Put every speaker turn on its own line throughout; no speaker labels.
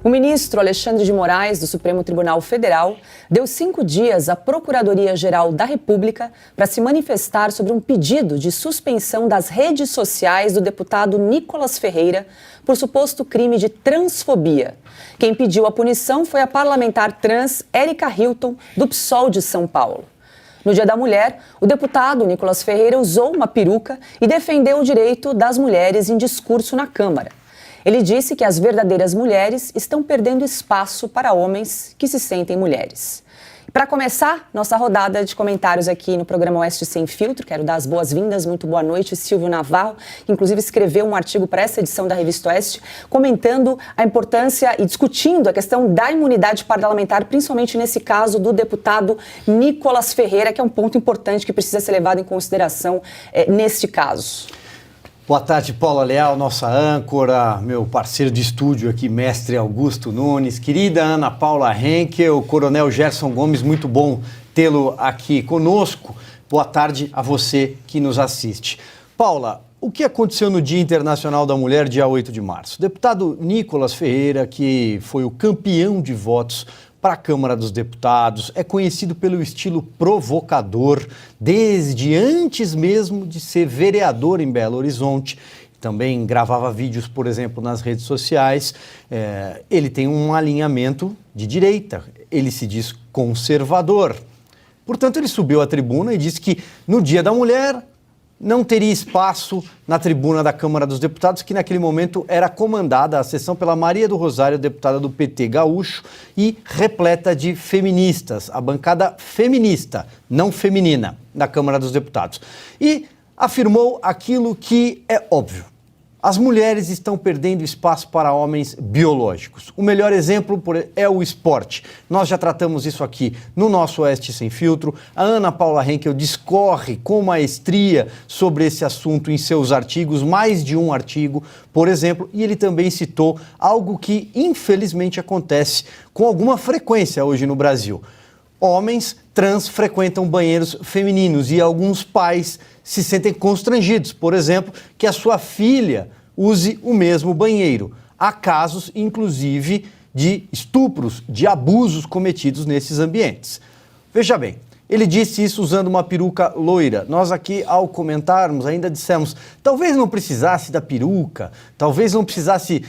O ministro Alexandre de Moraes, do Supremo Tribunal Federal, deu 5 dias à Procuradoria-Geral da República para se manifestar sobre um pedido de suspensão das redes sociais do deputado Nicolas Ferreira por suposto crime de transfobia. Quem pediu a punição foi a parlamentar trans Érica Hilton, do PSOL de São Paulo. No Dia da Mulher, o deputado Nicolas Ferreira usou uma peruca e defendeu o direito das mulheres em discurso na Câmara. Ele disse que as verdadeiras mulheres estão perdendo espaço para homens que se sentem mulheres. Para começar nossa rodada de comentários aqui no programa Oeste Sem Filtro, quero dar as boas-vindas, muito boa noite, Silvio Navarro, que inclusive escreveu um artigo para essa edição da Revista Oeste, comentando a importância e discutindo a questão da imunidade parlamentar, principalmente nesse caso do deputado Nicolas Ferreira, que é um ponto importante que precisa ser levado em consideração neste caso.
Boa tarde, Paula Leal, nossa âncora, meu parceiro de estúdio aqui, mestre Augusto Nunes, querida Ana Paula Henkel, Coronel Gerson Gomes, muito bom tê-lo aqui conosco. Boa tarde a você que nos assiste. Paula, o que aconteceu no Dia Internacional da Mulher, dia 8 de março? O deputado Nicolas Ferreira, que foi o campeão de votos para a Câmara dos Deputados, é conhecido pelo estilo provocador, desde antes mesmo de ser vereador em Belo Horizonte. Também gravava vídeos, por exemplo, nas redes sociais. Ele tem um alinhamento de direita, ele se diz conservador. Portanto, ele subiu à tribuna e disse que no Dia da Mulher não teria espaço na tribuna da Câmara dos Deputados, que naquele momento era comandada a sessão pela Maria do Rosário, deputada do PT gaúcho, e repleta de feministas, a bancada feminista, não feminina, da Câmara dos Deputados. E afirmou aquilo que é óbvio. As mulheres estão perdendo espaço para homens biológicos. O melhor exemplo é o esporte. Nós já tratamos isso aqui no nosso Oeste Sem Filtro. A Ana Paula Henkel discorre com maestria sobre esse assunto em seus artigos, mais de um artigo, por exemplo, e ele também citou algo que infelizmente acontece com alguma frequência hoje no Brasil. Homens trans frequentam banheiros femininos e alguns pais se sentem constrangidos, por exemplo, que a sua filha use o mesmo banheiro. Há casos, inclusive, de estupros, de abusos cometidos nesses ambientes. Veja bem, ele disse isso usando uma peruca loira. Nós aqui, ao comentarmos, ainda dissemos, talvez não precisasse da peruca, talvez não precisasse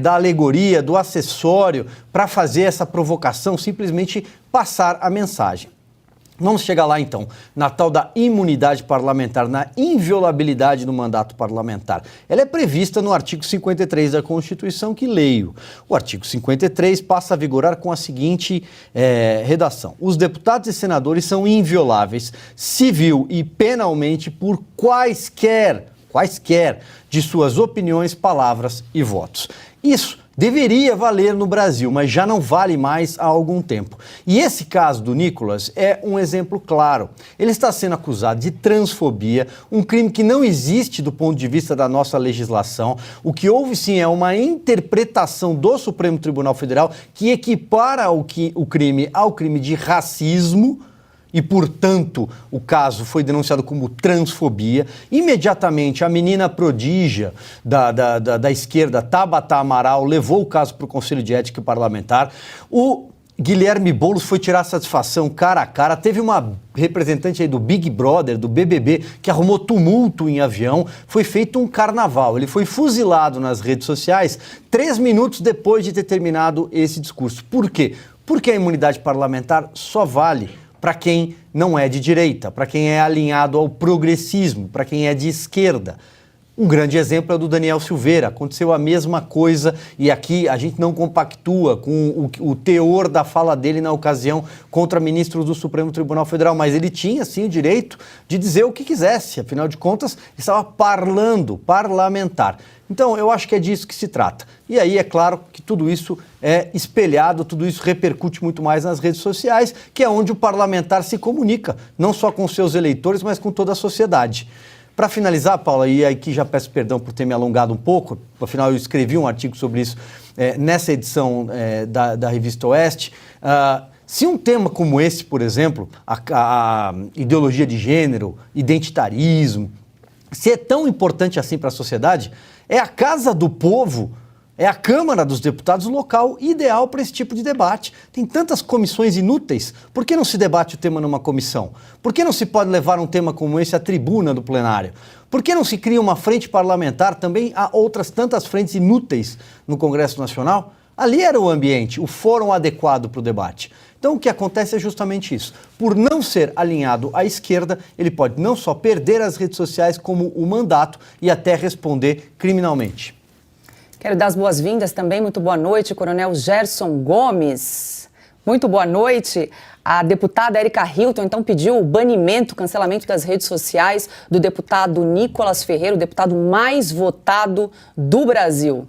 da alegoria, do acessório, para fazer essa provocação, simplesmente passar a mensagem. Vamos chegar lá, então, na tal da imunidade parlamentar, na inviolabilidade do mandato parlamentar. Ela é prevista no artigo 53 da Constituição, que leio. O artigo 53 passa a vigorar com a seguinte redação. Os deputados e senadores são invioláveis, civil e penalmente, por quaisquer de suas opiniões, palavras e votos. Isso deveria valer no Brasil, mas já não vale mais há algum tempo. E esse caso do Nicolas é um exemplo claro. Ele está sendo acusado de transfobia, um crime que não existe do ponto de vista da nossa legislação. O que houve, sim, é uma interpretação do Supremo Tribunal Federal que equipara o crime ao crime de racismo, e, portanto, o caso foi denunciado como transfobia. Imediatamente, a menina prodígia da esquerda, Tabata Amaral, levou o caso para o Conselho de Ética Parlamentar. O Guilherme Boulos foi tirar satisfação cara a cara. Teve uma representante aí do Big Brother, do BBB, que arrumou tumulto em avião. Foi feito um carnaval. Ele foi fuzilado nas redes sociais 3 minutos depois de ter terminado esse discurso. Por quê? Porque a imunidade parlamentar só vale para quem não é de direita, para quem é alinhado ao progressismo, para quem é de esquerda. Um grande exemplo é o do Daniel Silveira. Aconteceu a mesma coisa e aqui a gente não compactua com o teor da fala dele na ocasião contra ministros do Supremo Tribunal Federal, mas ele tinha, sim, o direito de dizer o que quisesse. Afinal de contas, estava parlamentar. Então, eu acho que é disso que se trata. E aí, é claro que tudo isso é espelhado, tudo isso repercute muito mais nas redes sociais, que é onde o parlamentar se comunica, não só com seus eleitores, mas com toda a sociedade. Para finalizar, Paula, e aqui já peço perdão por ter me alongado um pouco, afinal eu escrevi um artigo sobre isso nessa edição da Revista Oeste. Se um tema como esse, por exemplo, a ideologia de gênero, identitarismo, se é tão importante assim para a sociedade, é a casa do povo É a Câmara dos Deputados o local ideal para esse tipo de debate. Tem tantas comissões inúteis, por que não se debate o tema numa comissão? Por que não se pode levar um tema como esse à tribuna do plenário? Por que não se cria uma frente parlamentar? Também há outras tantas frentes inúteis no Congresso Nacional. Ali era o ambiente, o fórum adequado para o debate. Então o que acontece é justamente isso. Por não ser alinhado à esquerda, ele pode não só perder as redes sociais, como o mandato e até responder criminalmente.
Quero dar as boas-vindas também. Muito boa noite, Coronel Gerson Gomes. Muito boa noite. A deputada Érica Hilton, então, pediu o banimento, o cancelamento das redes sociais do deputado Nicolas Ferreira, o deputado mais votado do Brasil.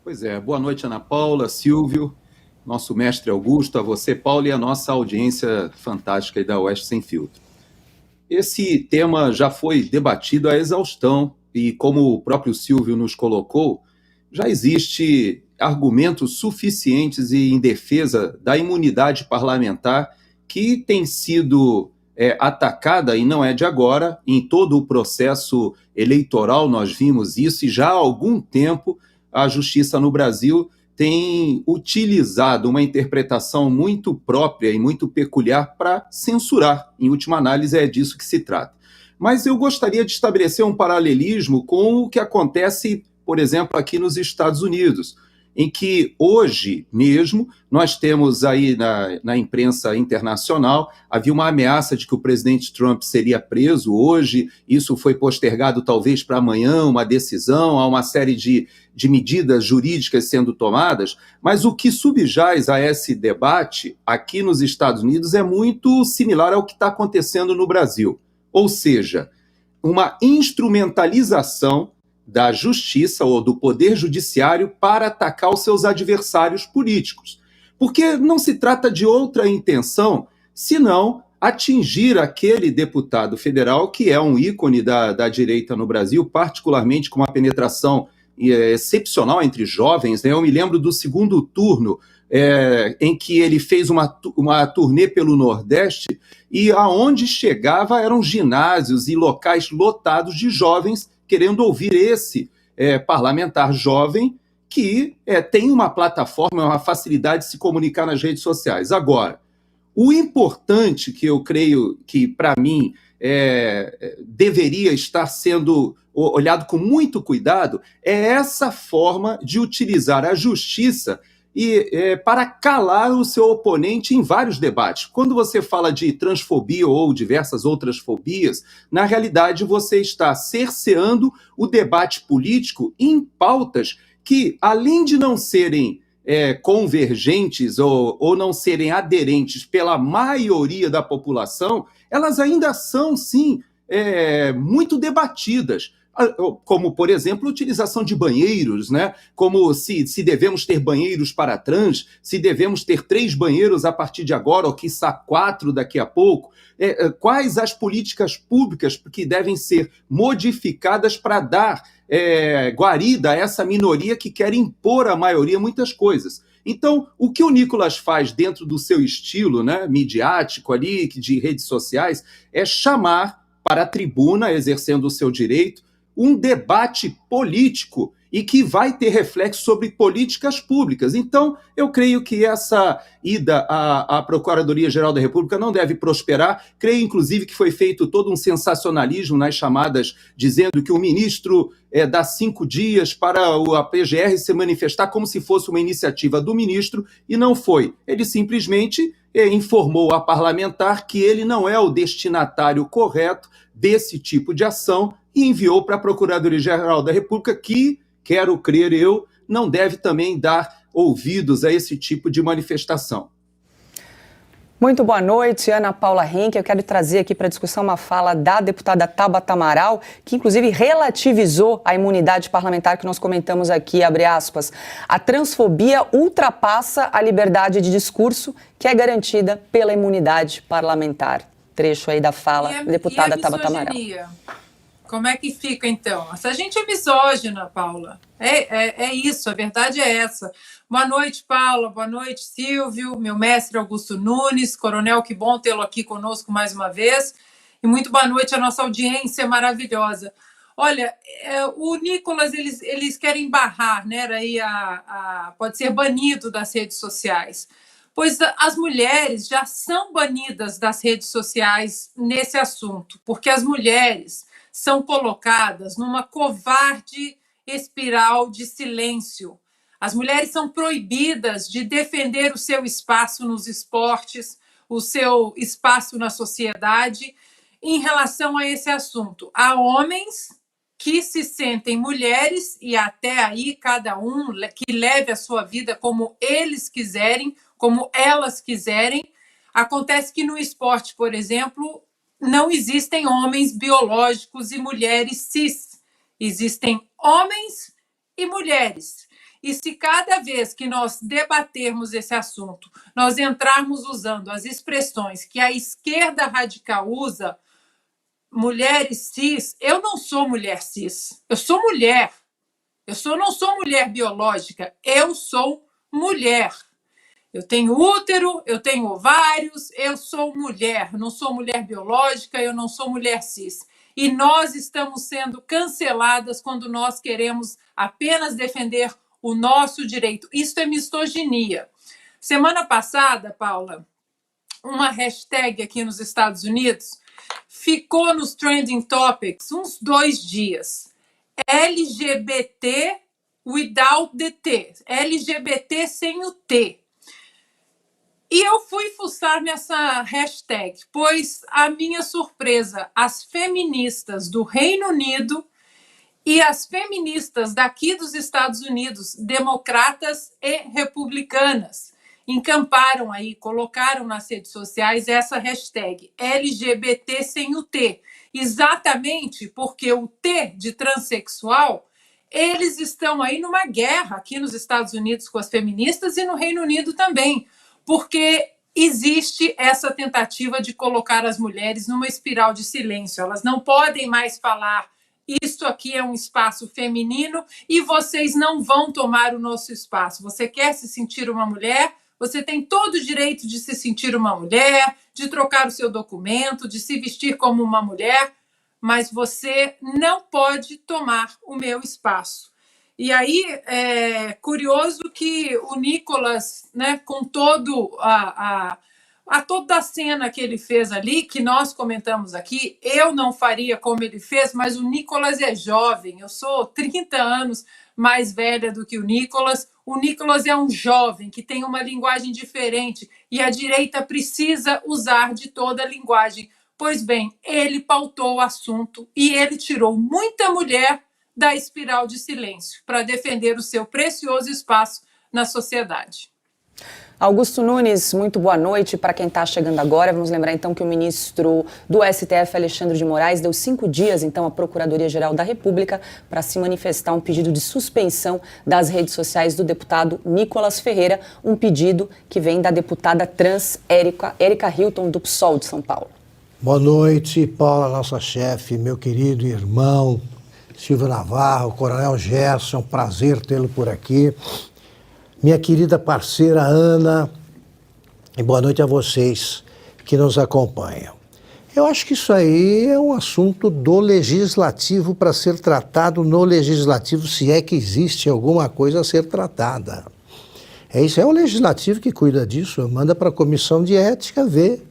Pois é, boa noite, Ana Paula, Silvio, nosso mestre Augusto, a você, Paulo, e a nossa audiência fantástica aí da Oeste Sem Filtro. Esse tema já foi debatido à exaustão e, como o próprio Silvio nos colocou, já existe argumentos suficientes em defesa da imunidade parlamentar que tem sido atacada, e não é de agora, em todo o processo eleitoral nós vimos isso, e já há algum tempo a justiça no Brasil tem utilizado uma interpretação muito própria e muito peculiar para censurar. Em última análise, é disso que se trata. Mas eu gostaria de estabelecer um paralelismo com o que acontece, por exemplo, aqui nos Estados Unidos, em que hoje mesmo nós temos aí na imprensa internacional, havia uma ameaça de que o presidente Trump seria preso hoje, isso foi postergado talvez para amanhã, uma decisão, há uma série de medidas jurídicas sendo tomadas, mas o que subjaz a esse debate aqui nos Estados Unidos é muito similar ao que está acontecendo no Brasil, ou seja, uma instrumentalização da justiça ou do poder judiciário para atacar os seus adversários políticos. Porque não se trata de outra intenção, senão atingir aquele deputado federal que é um ícone da direita no Brasil, particularmente com uma penetração excepcional entre jovens. Eu me lembro do segundo turno, em que ele fez uma turnê pelo Nordeste e aonde chegava eram ginásios e locais lotados de jovens querendo ouvir esse parlamentar jovem que tem uma plataforma, uma facilidade de se comunicar nas redes sociais. Agora, o importante que eu creio que, para mim, deveria estar sendo olhado com muito cuidado é essa forma de utilizar a justiça para calar o seu oponente em vários debates. Quando você fala de transfobia ou diversas outras fobias, na realidade você está cerceando o debate político em pautas que, além de não serem convergentes ou não serem aderentes pela maioria da população, elas ainda são, sim, muito debatidas. Como, por exemplo, a utilização de banheiros, né? Como se devemos ter banheiros para trans, se devemos ter 3 banheiros a partir de agora, ou quiçá 4 daqui a pouco. Quais as políticas públicas que devem ser modificadas para dar guarida a essa minoria que quer impor à maioria muitas coisas. Então, o que o Nicolas faz dentro do seu estilo, né, midiático ali, de redes sociais, é chamar para a tribuna, exercendo o seu direito, um debate político e que vai ter reflexo sobre políticas públicas. Então, eu creio que essa ida à Procuradoria-Geral da República não deve prosperar. Creio, inclusive, que foi feito todo um sensacionalismo nas chamadas, dizendo que o ministro dá 5 dias para a PGR se manifestar como se fosse uma iniciativa do ministro, e não foi. Ele simplesmente informou a parlamentar que ele não é o destinatário correto desse tipo de ação e enviou para a Procuradoria-Geral da República que, quero crer eu, não deve também dar ouvidos a esse tipo de manifestação.
Muito boa noite, Ana Paula Henke. Eu quero trazer aqui para discussão uma fala da deputada Tabata Amaral, que inclusive relativizou a imunidade parlamentar que nós comentamos aqui, abre aspas. A transfobia ultrapassa a liberdade de discurso que é garantida pela imunidade parlamentar. Trecho aí da fala da deputada Tabata Amaral.
Como é que fica, então? Essa gente é misógina, Paula. É isso, a verdade é essa. Boa noite, Paula. Boa noite, Silvio, meu mestre Augusto Nunes. Coronel, que bom tê-lo aqui conosco mais uma vez. E muito boa noite à nossa audiência maravilhosa. Olha, o Nicolas, eles querem barrar, né? Aí pode ser banido das redes sociais. Pois as mulheres já são banidas das redes sociais nesse assunto, porque as mulheres são colocadas numa covarde espiral de silêncio. As mulheres são proibidas de defender o seu espaço nos esportes, o seu espaço na sociedade, em relação a esse assunto. Há homens que se sentem mulheres e até aí cada um que leve a sua vida como eles quiserem, como elas quiserem. Acontece que no esporte, por exemplo, não existem homens biológicos e mulheres cis. Existem homens e mulheres. E se cada vez que nós debatermos esse assunto, nós entrarmos usando as expressões que a esquerda radical usa, mulheres cis, eu não sou mulher cis, eu sou mulher. Não sou mulher biológica, eu sou mulher. Eu tenho útero, eu tenho ovários, eu sou mulher, não sou mulher biológica, eu não sou mulher cis. E nós estamos sendo canceladas quando nós queremos apenas defender o nosso direito. Isso é misoginia. Semana passada, Paula, uma hashtag aqui nos Estados Unidos ficou nos trending topics uns 2 dias. LGBT without the T. LGBT sem o T. E eu fui fuçar nessa hashtag, pois, a minha surpresa, as feministas do Reino Unido e as feministas daqui dos Estados Unidos, democratas e republicanas, encamparam aí, colocaram nas redes sociais essa hashtag LGBT sem o T, exatamente porque o T de transexual, eles estão aí numa guerra aqui nos Estados Unidos com as feministas e no Reino Unido também, porque existe essa tentativa de colocar as mulheres numa espiral de silêncio. Elas não podem mais falar: isso aqui é um espaço feminino e vocês não vão tomar o nosso espaço. Você quer se sentir uma mulher? Você tem todo o direito de se sentir uma mulher, de trocar o seu documento, de se vestir como uma mulher, mas você não pode tomar o meu espaço. E aí é curioso que o Nicolas, né, com toda a cena que ele fez ali, que nós comentamos aqui, eu não faria como ele fez, mas o Nicolas é jovem, eu sou 30 anos mais velha do que o Nicolas é um jovem que tem uma linguagem diferente e a direita precisa usar de toda a linguagem. Pois bem, ele pautou o assunto e ele tirou muita mulher da espiral de silêncio para defender o seu precioso espaço na sociedade.
Augusto Nunes, muito boa noite para quem está chegando agora. Vamos lembrar então que o ministro do STF, Alexandre de Moraes, deu 5 dias então à Procuradoria-Geral da República para se manifestar um pedido de suspensão das redes sociais do deputado Nicolas Ferreira, um pedido que vem da deputada trans Érica Hilton, do PSOL de São Paulo.
Boa noite, Paula, nossa chefe, meu querido irmão Silvio Navarro, Coronel Gerson, prazer tê-lo por aqui. Minha querida parceira Ana, e boa noite a vocês que nos acompanham. Eu acho que isso aí é um assunto do legislativo para ser tratado no legislativo, se é que existe alguma coisa a ser tratada. Isso é o legislativo que cuida disso, manda para a comissão de ética ver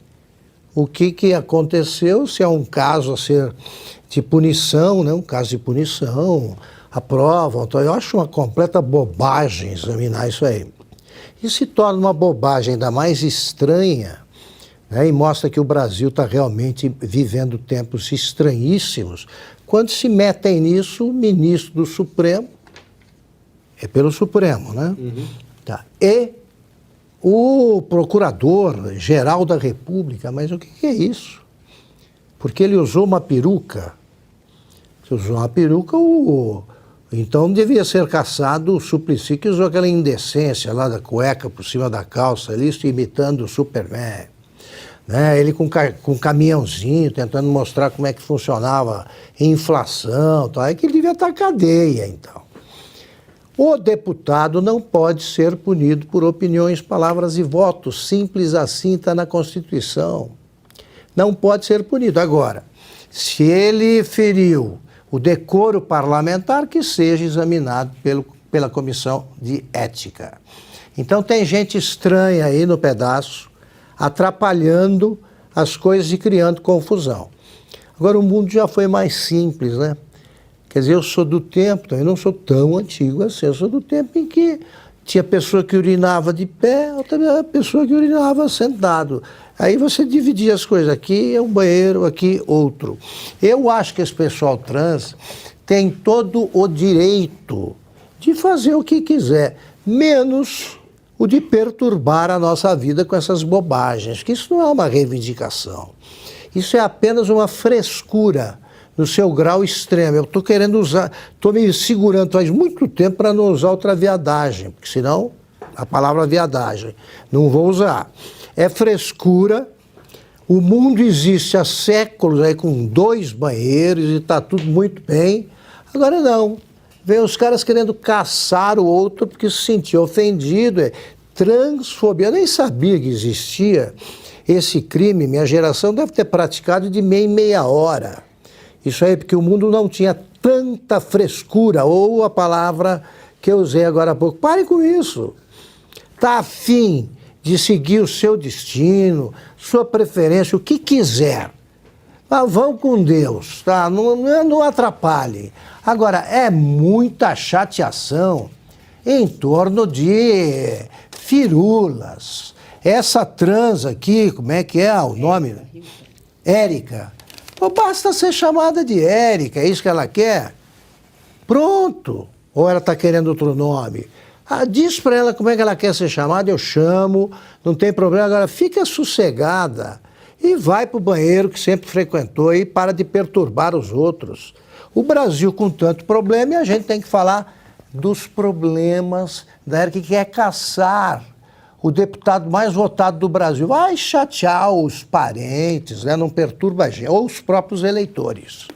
o que aconteceu, se é um caso a ser de punição, né? Um caso de punição, aprovam. Então eu acho uma completa bobagem examinar isso aí. E se torna uma bobagem ainda mais estranha, né? E mostra que o Brasil está realmente vivendo tempos estranhíssimos, quando se metem nisso o ministro do Supremo, é pelo Supremo, né? Uhum. Tá. E o Procurador-Geral da República, mas o que é isso? Porque ele usou uma peruca. Se usou uma peruca, então devia ser caçado o Suplicy, que usou aquela indecência lá da cueca por cima da calça, ali, imitando o Superman. Né? Ele com caminhãozinho, tentando mostrar como é que funcionava a inflação, tal. É que ele devia estar na cadeia, então. O deputado não pode ser punido por opiniões, palavras e votos. Simples assim, está na Constituição. Não pode ser punido. Agora, se ele feriu o decoro parlamentar que seja examinado pela Comissão de Ética. Então tem gente estranha aí no pedaço, atrapalhando as coisas e criando confusão. Agora o mundo já foi mais simples, né? Quer dizer, eu sou do tempo, eu não sou tão antigo assim, eu sou do tempo em que tinha pessoa que urinava de pé, outra pessoa que urinava sentado. Aí você dividia as coisas, aqui é um banheiro, aqui outro. Eu acho que esse pessoal trans tem todo o direito de fazer o que quiser, menos o de perturbar a nossa vida com essas bobagens, que isso não é uma reivindicação. Isso é apenas uma frescura no seu grau extremo. Eu estou querendo usar, estou me segurando faz muito tempo para não usar outra viadagem, porque senão a palavra viadagem não vou usar. É frescura, o mundo existe há séculos aí com 2 banheiros e está tudo muito bem. Agora não, vem os caras querendo caçar o outro porque se sentia ofendido, é transfobia. Eu nem sabia que existia esse crime, minha geração deve ter praticado de meia em meia hora. Isso aí porque o mundo não tinha tanta frescura, ou a palavra que eu usei agora há pouco. Pare com isso. Está afim de seguir o seu destino, sua preferência, o que quiser. Mas vão com Deus, tá? Não atrapalhe. Agora, é muita chateação em torno de firulas. Essa trans aqui, como é que é o nome? Érica. Basta ser chamada de Érica, é isso que ela quer? Pronto. Ou ela está querendo outro nome? Diz para ela como é que ela quer ser chamada, eu chamo, não tem problema. Agora fica sossegada e vai para o banheiro que sempre frequentou e para de perturbar os outros. O Brasil com tanto problema e a gente tem que falar dos problemas da Érica, que quer caçar o deputado mais votado do Brasil. Vai chatear os parentes, né? Não perturba a gente, ou os próprios eleitores.